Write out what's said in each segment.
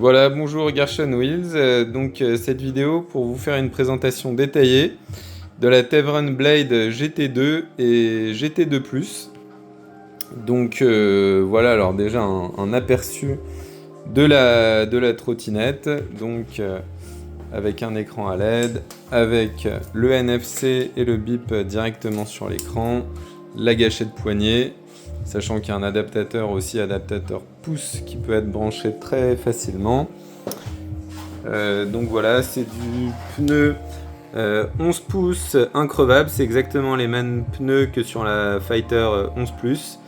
Voilà, bonjour Gershon Wheels. Cette vidéo pour vous faire une présentation détaillée de la Tevron Blade GT2 et GT2+. Voilà, alors déjà un aperçu de la trottinette. Avec un écran à LED, avec le NFC et le bip directement sur l'écran, la gâchette poignée, sachant qu'il y a un adaptateur pouce qui peut être branché très facilement. Voilà, c'est du pneu 11 pouces increvable, c'est exactement les mêmes pneus que sur la Fighter 11 Plus.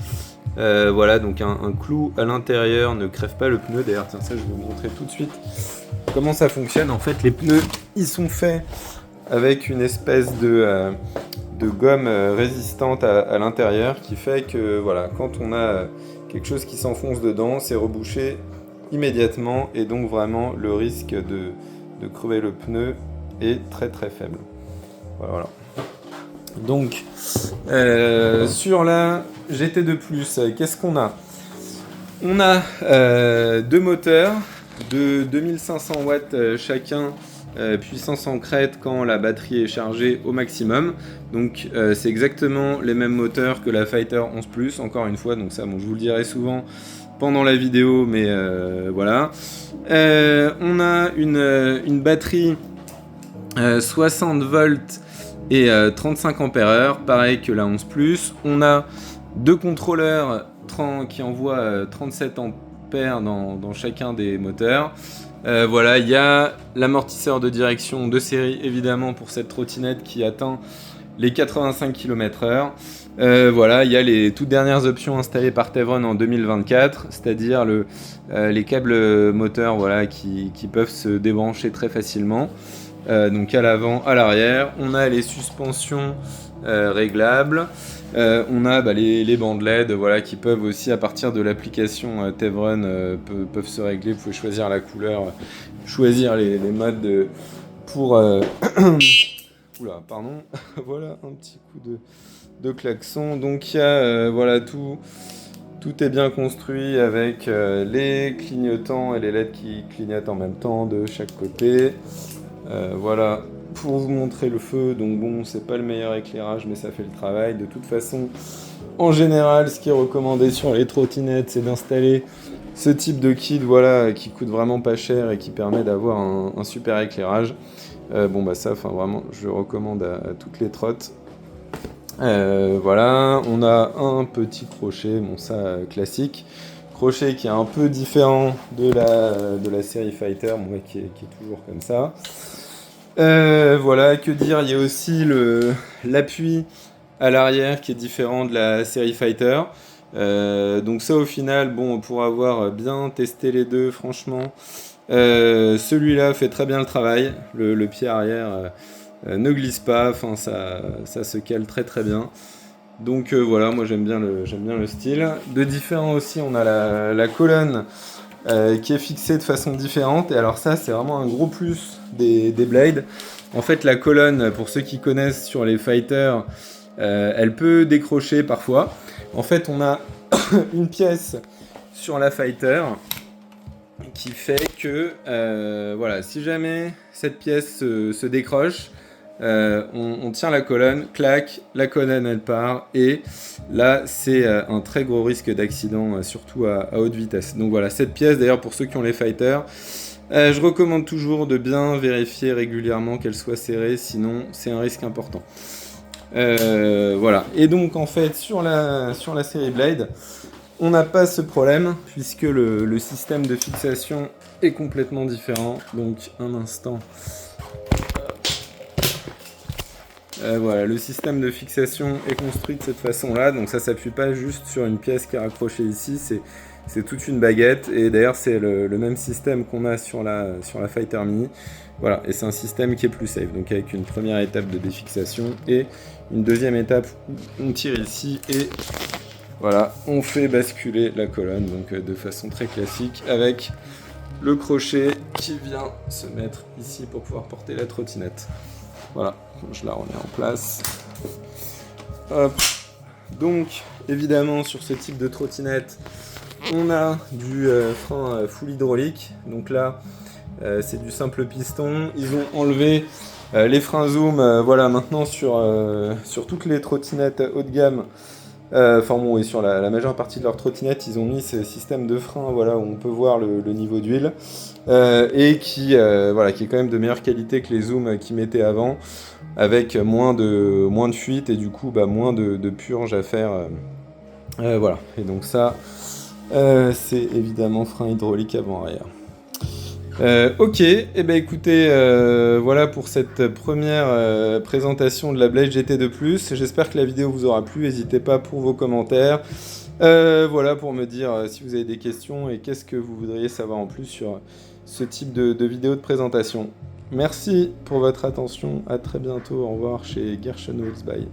Voilà, donc un clou à l'intérieur ne crève pas le pneu. D'ailleurs, tiens, ça je vais vous montrer tout de suite comment ça fonctionne. En fait, les pneus, ils sont faits avec une espèce de gomme résistante à l'intérieur qui fait que voilà, quand on a quelque chose qui s'enfonce dedans, c'est rebouché immédiatement et donc vraiment le risque de crever le pneu est très très faible. Voilà. Donc sur la GT2+, qu'est-ce qu'on a? On a deux moteurs de 2500 watts chacun, puissance en crête quand la batterie est chargée au maximum. Donc c'est exactement les mêmes moteurs que la Fighter 11 Plus, encore une fois, donc ça bon, je vous le dirai souvent pendant la vidéo, mais voilà. On a une batterie 60 volts et 35 ampères, pareil que la 11 Plus. On a deux contrôleurs qui envoient 37 ampères dans chacun des moteurs. Voilà, il y a l'amortisseur de direction de série évidemment pour cette trottinette qui atteint les 85 km/h. Voilà, il y a les toutes dernières options installées par Tevron en 2024, c'est-à-dire les câbles moteurs voilà, qui peuvent se débrancher très facilement. Donc à l'avant, à l'arrière, on a les suspensions réglables, on a les bandes LED voilà, qui peuvent aussi à partir de l'application Tevron peuvent se régler. Vous pouvez choisir la couleur, choisir les modes pour... Oula, pardon, voilà un petit coup de klaxon. Donc il y a voilà, tout est bien construit avec les clignotants et les LED qui clignotent en même temps de chaque côté. Voilà, pour vous montrer le feu, donc bon, c'est pas le meilleur éclairage, mais ça fait le travail. De toute façon, en général, ce qui est recommandé sur les trottinettes, c'est d'installer ce type de kit, voilà, qui coûte vraiment pas cher et qui permet d'avoir un super éclairage. Ça, vraiment, je le recommande à toutes les trottes. Voilà, on a un petit crochet, bon ça, classique. Crochet qui est un peu différent de la série Fighter, bon, qui est toujours comme ça. Voilà, que dire, il y a aussi l'appui à l'arrière qui est différent de la série Fighter. Donc ça au final, bon, pour avoir bien testé les deux, franchement, celui-là fait très bien le travail. Le pied arrière ne glisse pas, enfin ça se cale très très bien. Donc voilà, moi j'aime bien le style. De différent aussi, on a la colonne qui est fixée de façon différente. Et alors ça, c'est vraiment un gros plus des Blades. En fait, la colonne, pour ceux qui connaissent sur les fighters, elle peut décrocher parfois. En fait, on a une pièce sur la fighter qui fait que, voilà, si jamais cette pièce se décroche, on tient la colonne, clac, la colonne elle part, et là c'est un très gros risque d'accident, surtout à haute vitesse. Donc voilà, cette pièce d'ailleurs pour ceux qui ont les fighters, je recommande toujours de bien vérifier régulièrement qu'elle soit serrée, sinon c'est un risque important. Voilà, et donc en fait sur la série Blade, on n'a pas ce problème puisque le système de fixation est complètement différent. Donc un instant. Voilà, le système de fixation est construit de cette façon-là, donc ça s'appuie pas juste sur une pièce qui est raccrochée ici, c'est toute une baguette, et d'ailleurs c'est le même système qu'on a sur la Fighter Mini. Voilà, et c'est un système qui est plus safe, donc avec une première étape de défixation et une deuxième étape où on tire ici et voilà, on fait basculer la colonne, donc de façon très classique avec le crochet qui vient se mettre ici pour pouvoir porter la trottinette. Voilà, je la remets en place. Hop. Donc, évidemment, sur ce type de trottinette, on a du frein full hydraulique. Donc là, c'est du simple piston. Ils ont enlevé les freins zoom. Voilà, maintenant sur toutes les trottinettes haut de gamme. Enfin bon, et sur la majeure partie de leur trottinette, ils ont mis ce système de frein, voilà, où on peut voir le niveau d'huile, et voilà, qui est quand même de meilleure qualité que les zooms qu'ils mettaient avant, avec moins de fuite et du coup moins de purge à faire. Voilà, et donc ça, c'est évidemment frein hydraulique avant-arrière. Ok, et ben écoutez, voilà pour cette première présentation de la Blade GT2+. J'espère que la vidéo vous aura plu. N'hésitez pas pour vos commentaires. Voilà pour me dire si vous avez des questions et qu'est-ce que vous voudriez savoir en plus sur ce type de vidéo de présentation. Merci pour votre attention. À très bientôt. Au revoir chez Gershon Wheels. Bye.